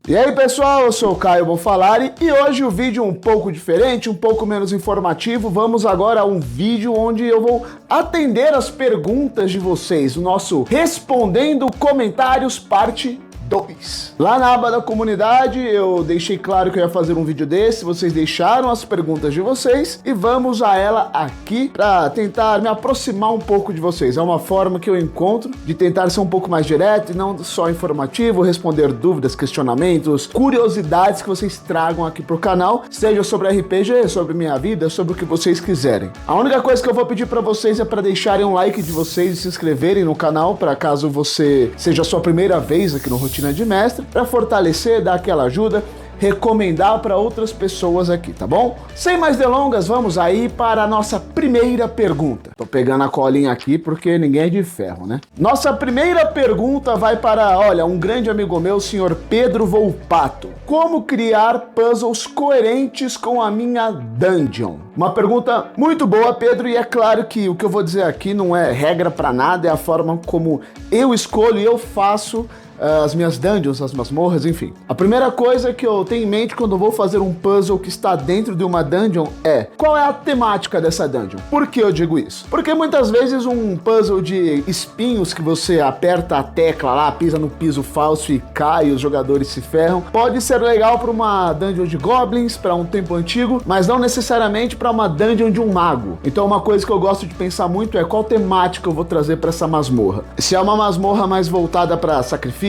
E aí pessoal, eu sou o Caio Bonfalari e hoje o vídeo é um pouco diferente, um pouco menos informativo. Vamos agora a um vídeo onde eu vou atender as perguntas de vocês, o nosso Respondendo Comentários parte 2. Lá na aba da comunidade eu deixei claro que eu ia fazer um vídeo desse, vocês deixaram as perguntas de vocês e vamos a ela aqui para tentar me aproximar um pouco de vocês. É uma forma que eu encontro de tentar ser um pouco mais direto e não só informativo, responder dúvidas, questionamentos, curiosidades que vocês tragam aqui pro canal, seja sobre RPG, sobre minha vida, sobre o que vocês quiserem. A única coisa que eu vou pedir para vocês é para deixarem um like de vocês e se inscreverem no canal, para caso você seja a sua primeira vez aqui no Rotina de Mestre, para fortalecer, dar aquela ajuda, recomendar para outras pessoas aqui, tá bom? Sem mais delongas, vamos aí para a nossa primeira pergunta. Tô pegando a colinha aqui porque ninguém é de ferro, né? Nossa primeira pergunta vai para, olha, um grande amigo meu, o senhor Pedro Volpato. Como criar puzzles coerentes com a minha dungeon? Uma pergunta muito boa, Pedro, e é claro que o que eu vou dizer aqui não é regra para nada, é a forma como eu escolho e eu faço as minhas dungeons, as masmorras, enfim. A primeira coisa que eu tenho em mente quando eu vou fazer um puzzle que está dentro de uma dungeon é: qual é a temática dessa dungeon? Por que eu digo isso? Porque muitas vezes um puzzle de espinhos que você aperta a tecla lá, pisa no piso falso e cai, os jogadores se ferram, pode ser legal para uma dungeon de goblins, para um templo antigo, mas não necessariamente para uma dungeon de um mago. Então uma coisa que eu gosto de pensar muito é qual temática eu vou trazer para essa masmorra. Se é uma masmorra mais voltada para sacrifício,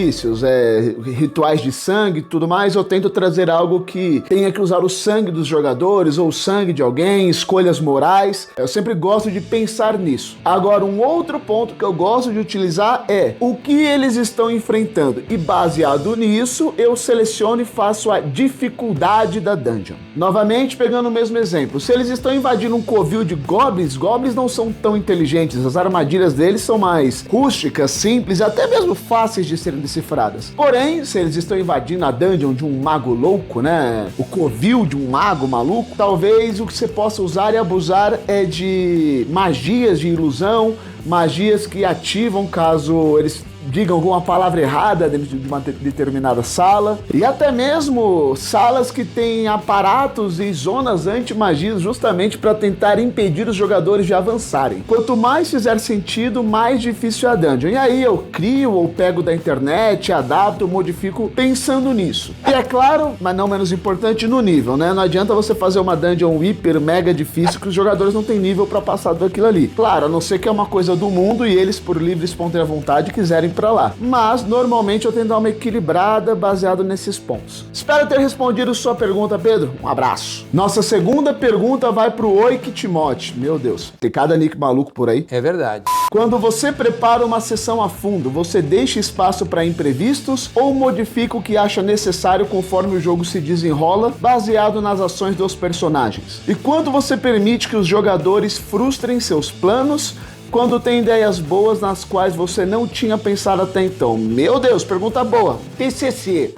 rituais de sangue e tudo mais, eu tento trazer algo que tenha que usar o sangue dos jogadores ou o sangue de alguém, escolhas morais. Eu sempre gosto de pensar nisso. Agora, um outro ponto que eu gosto de utilizar é o que eles estão enfrentando, e baseado nisso, eu seleciono e faço a dificuldade da dungeon. Novamente, pegando o mesmo exemplo, se eles estão invadindo um covil de goblins, goblins não são tão inteligentes, as armadilhas deles são mais rústicas, simples e até mesmo fáceis de serem decifradas. Porém, se eles estão invadindo a dungeon de um mago louco, né, o covil de um mago maluco, talvez o que você possa usar e abusar é de magias de ilusão, magias que ativam caso eles digam alguma palavra errada dentro de uma determinada sala, e até mesmo salas que têm aparatos e zonas anti-magias justamente para tentar impedir os jogadores de avançarem. Quanto mais fizer sentido, mais difícil é a dungeon. E aí eu crio ou pego da internet, adapto, modifico pensando nisso. E é claro, mas não menos importante, no nível, né? Não adianta você fazer uma dungeon hiper mega difícil que os jogadores não têm nível para passar daquilo ali. Claro, a não ser que é uma coisa do mundo e eles, por livre e espontânea vontade, quiserem para lá. Mas, normalmente, eu tento dar uma equilibrada baseado nesses pontos. Espero ter respondido sua pergunta, Pedro. Um abraço. Nossa segunda pergunta vai pro Oik Timote. Meu Deus, tem cada nick maluco por aí. É verdade. Quando você prepara uma sessão a fundo, você deixa espaço para imprevistos ou modifica o que acha necessário conforme o jogo se desenrola, baseado nas ações dos personagens? E quando você permite que os jogadores frustrem seus planos quando tem ideias boas nas quais você não tinha pensado até então? Meu Deus, pergunta boa. TCC.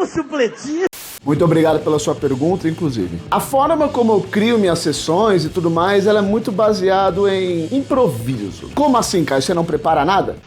Supletivo. Muito obrigado pela sua pergunta, inclusive. A forma como eu crio minhas sessões e tudo mais, ela é muito baseado em improviso. Como assim, Caio? Você não prepara nada?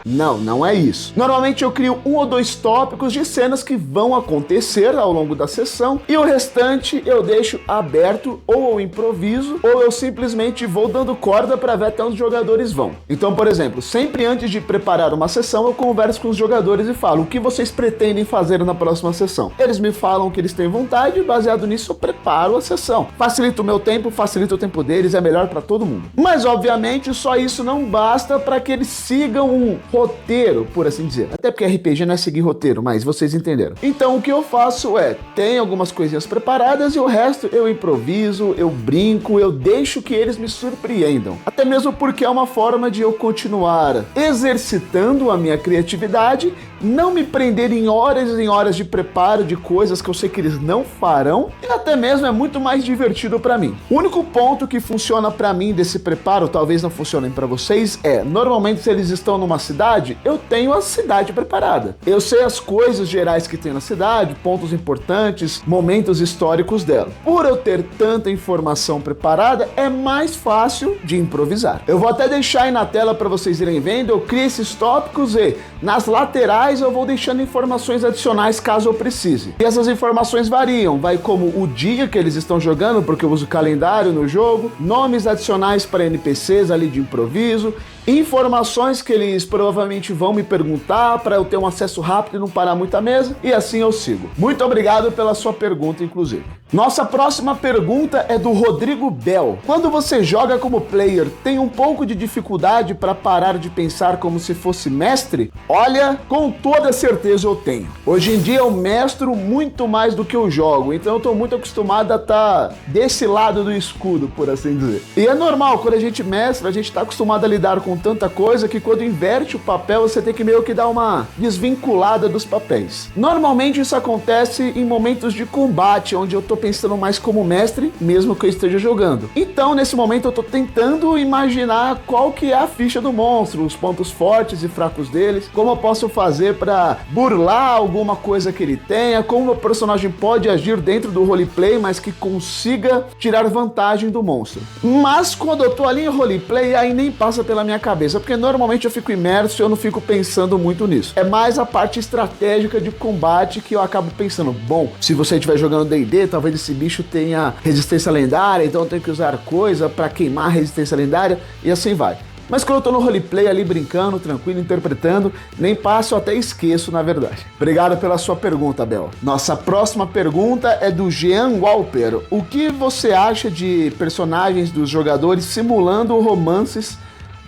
Não, não é isso. Normalmente eu crio 1 ou 2 tópicos de cenas que vão acontecer ao longo da sessão e o restante eu deixo aberto, ou eu improviso, ou eu simplesmente vou dando corda para ver até onde os jogadores vão. Então, por exemplo, sempre antes de preparar uma sessão, eu converso com os jogadores e falo: o que vocês pretendem fazer na próxima sessão? Eles me falam que eles têm vontade e baseado nisso eu preparo a sessão. Facilita o meu tempo, facilita o tempo deles, é melhor para todo mundo. Mas obviamente só isso não basta para que eles sigam um roteiro, por assim dizer. Até porque RPG não é seguir roteiro, mas vocês entenderam. Então o que eu faço é, tem algumas coisinhas preparadas e o resto eu improviso, eu brinco, eu deixo que eles me surpreendam. Até mesmo porque é uma forma de eu continuar exercitando a minha criatividade, não me prender em horas e horas de preparo de coisas que eu sei que eles não farão, e até mesmo é muito mais divertido pra mim. O único ponto que funciona pra mim desse preparo, talvez não funcionem pra vocês, normalmente se eles estão numa cidade, eu tenho a cidade preparada. Eu sei as coisas gerais que tem na cidade, pontos importantes, momentos históricos dela. Por eu ter tanta informação preparada, é mais fácil de improvisar. Eu vou até deixar aí na tela para vocês irem vendo, eu crio esses tópicos e nas laterais eu vou deixando informações adicionais caso eu precise. E essas informações variam, vai como o dia que eles estão jogando, porque eu uso calendário no jogo, nomes adicionais para NPCs ali de improviso, informações que eles provavelmente vão me perguntar para eu ter um acesso rápido e não parar muito a mesa, e assim eu sigo. Muito obrigado pela sua pergunta, inclusive. Nossa próxima pergunta é do Rodrigo Bell. Quando você joga como player, tem um pouco de dificuldade para parar de pensar como se fosse mestre? Olha, com toda certeza eu tenho. Hoje em dia eu mestro muito mais do que eu jogo, então eu estou muito acostumado a estar desse lado do escudo, por assim dizer. E é normal, quando a gente mestra, a gente está acostumado a lidar com tanta coisa que quando inverte o papel, você tem que meio que dar uma desvinculada dos papéis. Normalmente isso acontece em momentos de combate, onde eu tô pensando mais como mestre, mesmo que eu esteja jogando. Então, nesse momento, eu tô tentando imaginar qual que é a ficha do monstro, os pontos fortes e fracos deles, como eu posso fazer para burlar alguma coisa que ele tenha, como o personagem pode agir dentro do roleplay, mas que consiga tirar vantagem do monstro. Mas quando eu tô ali em roleplay, aí nem passa pela minha cabeça, porque normalmente eu fico imerso e eu não fico pensando muito nisso. É mais a parte estratégica de combate que eu acabo pensando, bom, se você estiver jogando D&D, talvez esse bicho tenha resistência lendária, então eu tenho que usar coisa para queimar a resistência lendária e assim vai. Mas quando eu tô no roleplay ali brincando, tranquilo, interpretando, nem passo, eu até esqueço, na verdade. Obrigado pela sua pergunta, Bel. Nossa próxima pergunta é do Jean Walper. O que você acha de personagens dos jogadores simulando romances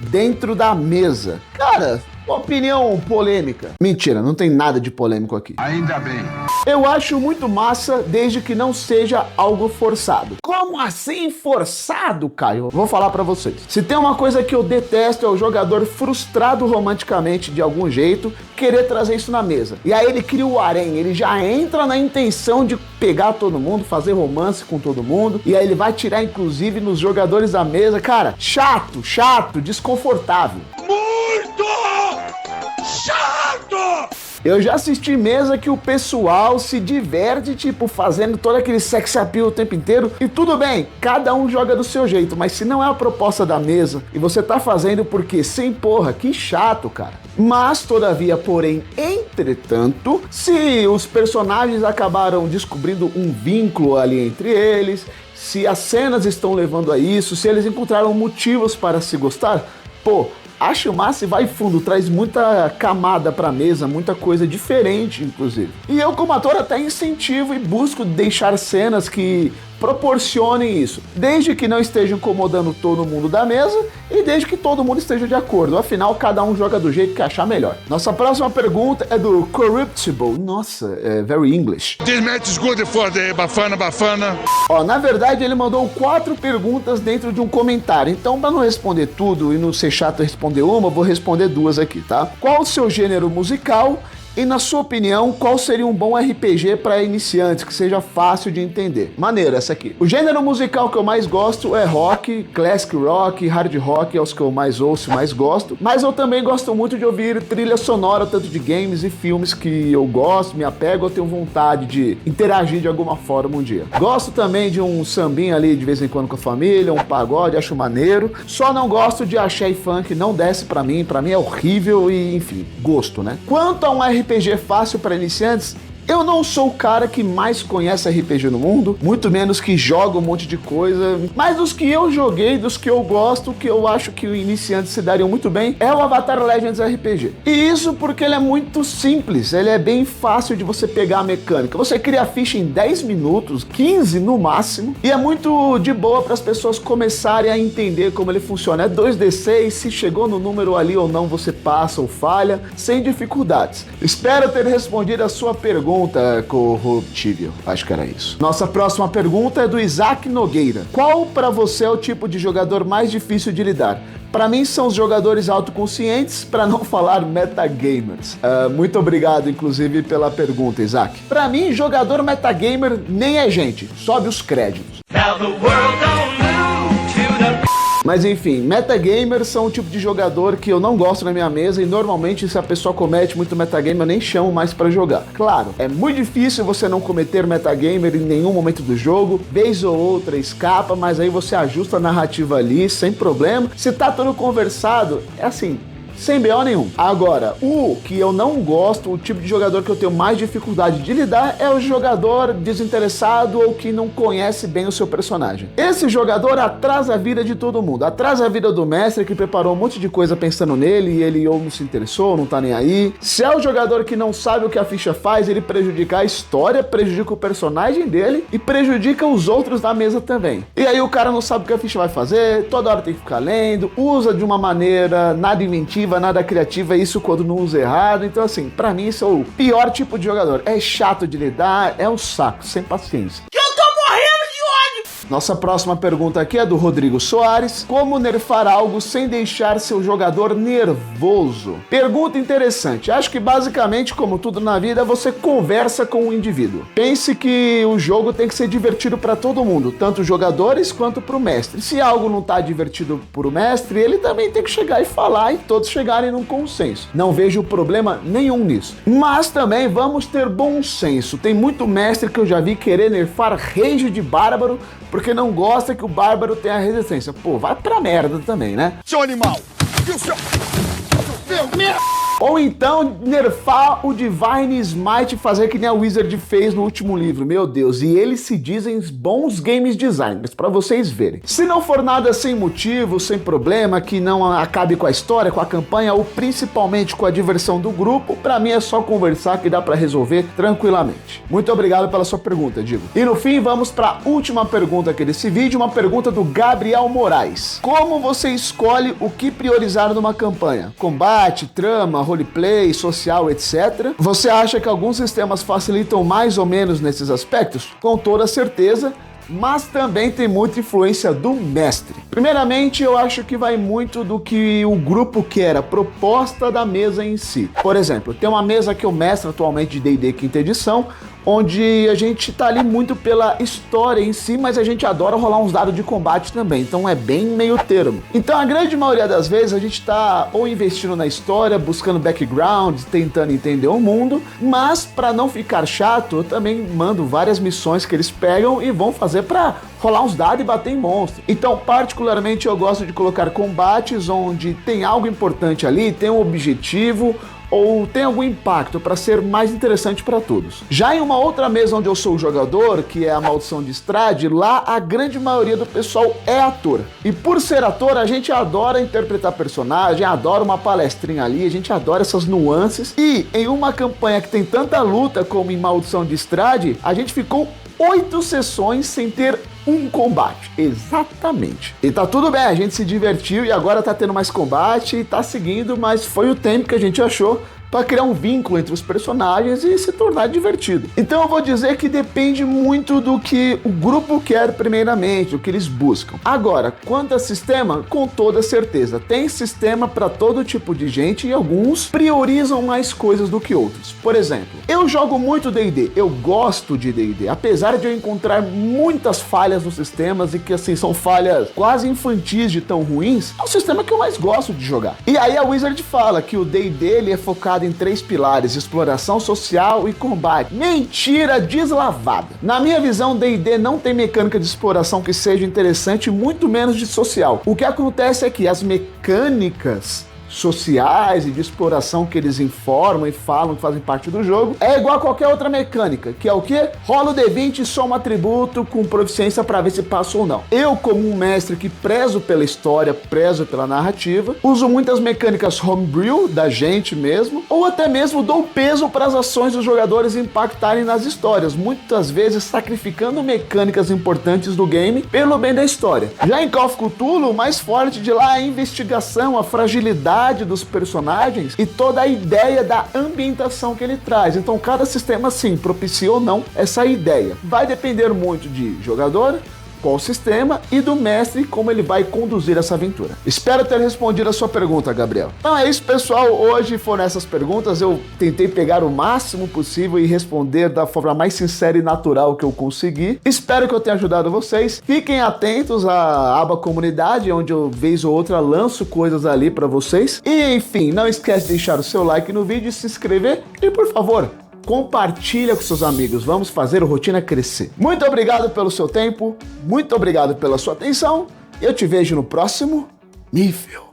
dentro da mesa? Cara, opinião polêmica. Mentira, não tem nada de polêmico aqui. Ainda bem. Eu acho muito massa, desde que não seja algo forçado. Como assim forçado, Caio? Vou falar pra vocês. Se tem uma coisa que eu detesto é o jogador frustrado romanticamente de algum jeito, querer trazer isso na mesa. E aí ele cria o harém, ele já entra na intenção de pegar todo mundo, fazer romance com todo mundo, e aí ele vai tirar inclusive nos jogadores da mesa. Cara, chato, desconfortável. Muito chato! Eu já assisti mesa que o pessoal se diverte, tipo, fazendo todo aquele sex appeal o tempo inteiro. E tudo bem, cada um joga do seu jeito, mas se não é a proposta da mesa e você tá fazendo porque sem porra, que chato, cara. Mas, todavia, porém, entretanto, se os personagens acabaram descobrindo um vínculo ali entre eles, se as cenas estão levando a isso, se eles encontraram motivos para se gostar, pô, acho massa e vai fundo, traz muita camada pra mesa, muita coisa diferente, inclusive. E eu, como ator, até incentivo e busco deixar cenas que proporcionem isso, desde que não esteja incomodando todo mundo da mesa e desde que todo mundo esteja de acordo. Afinal, cada um joga do jeito que achar melhor. Nossa próxima pergunta é do Corruptible. Nossa, é very English. This match is good for the Bafana. Ó, na verdade, ele mandou 4 perguntas dentro de um comentário. Então, para não responder tudo e não ser chato responder uma, eu vou responder 2 aqui, tá? Qual o seu gênero musical? E na sua opinião, qual seria um bom RPG para iniciantes, que seja fácil de entender? Maneiro essa aqui. O gênero musical que eu mais gosto é rock, classic rock, hard rock, é os que eu mais ouço e mais gosto. Mas eu também gosto muito de ouvir trilha sonora, tanto de games e filmes que eu gosto, me apego, eu tenho vontade de interagir de alguma forma um dia. Gosto também de um sambinha ali de vez em quando com a família, um pagode, acho maneiro. Só não gosto de axé e funk, não desce pra mim é horrível e, enfim, gosto, né? Quanto a um RPG fácil para iniciantes, eu não sou o cara que mais conhece RPG no mundo, muito menos que joga um monte de coisa, mas dos que eu joguei, dos que eu gosto, que eu acho que os iniciantes se dariam muito bem, é o Avatar Legends RPG. E isso porque ele é muito simples, ele é bem fácil de você pegar a mecânica. Você cria a ficha em 10 minutos, 15 no máximo, e é muito de boa para as pessoas começarem a entender como ele funciona. É 2d6, se chegou no número ali ou não, você passa ou falha, sem dificuldades. Espero ter respondido a sua pergunta. pergunta, Corruptível. Acho que era isso. Nossa próxima pergunta é do Isaac Nogueira. Qual pra você é o tipo de jogador mais difícil de lidar? Pra mim são os jogadores autoconscientes, pra não falar metagamers. Muito obrigado, inclusive, pela pergunta, Isaac. Pra mim, jogador metagamer nem é gente, sobe os créditos. Now the world don't move to the... Mas enfim, metagamers são o tipo de jogador que eu não gosto na minha mesa e normalmente se a pessoa comete muito metagame eu nem chamo mais pra jogar. Claro, é muito difícil você não cometer metagamer em nenhum momento do jogo, vez ou outra escapa, mas aí você ajusta a narrativa ali sem problema. Se tá tudo conversado, é assim, sem BO nenhum. Agora, o que eu não gosto, o tipo de jogador que eu tenho mais dificuldade de lidar é o jogador desinteressado ou que não conhece bem o seu personagem. Esse jogador atrasa a vida de todo mundo, atrasa a vida do mestre que preparou um monte de coisa pensando nele e ele ou não se interessou, ou não tá nem aí. Se é o jogador que não sabe o que a ficha faz, ele prejudica a história, prejudica o personagem dele e prejudica os outros da mesa também. E aí o cara não sabe o que a ficha vai fazer, toda hora tem que ficar lendo, usa de uma maneira nada inventiva, nada criativa, isso quando não usa errado. Então assim, pra mim isso é o pior tipo de jogador. É chato de lidar, é um saco, sem paciência. Nossa próxima pergunta aqui é do Rodrigo Soares. Como nerfar algo sem deixar seu jogador nervoso? Pergunta interessante. Acho que basicamente, como tudo na vida, você conversa com o indivíduo. Pense que o jogo tem que ser divertido para todo mundo, tanto os jogadores quanto para o mestre. Se algo não tá divertido para o mestre, ele também tem que chegar e falar e todos chegarem num consenso. Não vejo problema nenhum nisso. Mas também vamos ter bom senso. Tem muito mestre que eu já vi querer nerfar rage de bárbaro porque não gosta que o bárbaro tenha resistência. Pô, vai pra merda também, né? Seu animal! Ou então nerfar o Divine Smite e fazer que nem a Wizard fez no último livro. Meu Deus, e eles se dizem bons games designers, pra vocês verem. Se não for nada sem motivo, sem problema, que não acabe com a história, com a campanha ou principalmente com a diversão do grupo, pra mim é só conversar que dá pra resolver tranquilamente. Muito obrigado pela sua pergunta, Digo. E no fim, vamos pra última pergunta aqui desse vídeo, uma pergunta do Gabriel Moraes. Como você escolhe o que priorizar numa campanha? Combate, trama, roleplay, social, etc. Você acha que alguns sistemas facilitam mais ou menos nesses aspectos? Com toda certeza, mas também tem muita influência do mestre. Primeiramente, eu acho que vai muito do que o grupo quer, a proposta da mesa em si. Por exemplo, tem uma mesa que eu mestro atualmente de D&D 5ª edição, onde a gente tá ali muito pela história em si, mas a gente adora rolar uns dados de combate também, então é bem meio termo. Então a grande maioria das vezes a gente tá ou investindo na história, buscando background, tentando entender o mundo, mas para não ficar chato, eu também mando várias missões que eles pegam e vão fazer para rolar uns dados e bater em monstro. Então, particularmente, eu gosto de colocar combates onde tem algo importante ali, tem um objetivo, ou tem algum impacto para ser mais interessante para todos. Já em uma outra mesa onde eu sou o jogador, que é a Maldição de Strahd, lá a grande maioria do pessoal é ator. E por ser ator, a gente adora interpretar personagem, adora uma palestrinha ali, a gente adora essas nuances. E em uma campanha que tem tanta luta como em Maldição de Strahd, a gente ficou 8 sessões sem ter um combate. Exatamente. E tá tudo bem, a gente se divertiu e agora tá tendo mais combate e tá seguindo, mas foi o tempo que a gente achou para criar um vínculo entre os personagens e se tornar divertido. Então eu vou dizer que depende muito do que o grupo quer primeiramente, o que eles buscam. Agora, quanto a sistema, com toda certeza, tem sistema para todo tipo de gente e alguns priorizam mais coisas do que outros. Por exemplo, eu jogo muito D&D, eu gosto de D&D, apesar de eu encontrar muitas falhas nos sistemas e que assim são falhas quase infantis de tão ruins, é o sistema que eu mais gosto de jogar. E aí a Wizard fala que o D&D ele é focado em 3 pilares: exploração social e combate. Mentira deslavada. Na minha visão, D&D não tem mecânica de exploração que seja interessante, muito menos de social. O que acontece é que as mecânicas sociais e de exploração que eles informam e falam que fazem parte do jogo é igual a qualquer outra mecânica, que é o quê? Rola o D20 e soma um atributo com proficiência para ver se passa ou não. Eu, como um mestre que prezo pela história, prezo pela narrativa, uso muitas mecânicas homebrew da gente mesmo, ou até mesmo dou peso para as ações dos jogadores impactarem nas histórias, muitas vezes sacrificando mecânicas importantes do game pelo bem da história. Já em Call of Cthulhu, o mais forte de lá é a investigação, a fragilidade personalidade dos personagens e toda a ideia da ambientação que ele traz. Então cada sistema sim propicia ou não essa ideia. Vai depender muito de jogador, qual sistema e do mestre como ele vai conduzir essa aventura. Espero ter respondido a sua pergunta, Gabriel. Então é isso, pessoal. Hoje foram essas perguntas. Eu tentei pegar o máximo possível e responder da forma mais sincera e natural que eu consegui. Espero que eu tenha ajudado vocês. Fiquem atentos à aba comunidade, onde eu vez ou outra lanço coisas ali para vocês. E enfim, não esquece de deixar o seu like no vídeo e se inscrever. E por favor, compartilha com seus amigos, vamos fazer o Rotina crescer. Muito obrigado pelo seu tempo, muito obrigado pela sua atenção, eu te vejo no próximo nível.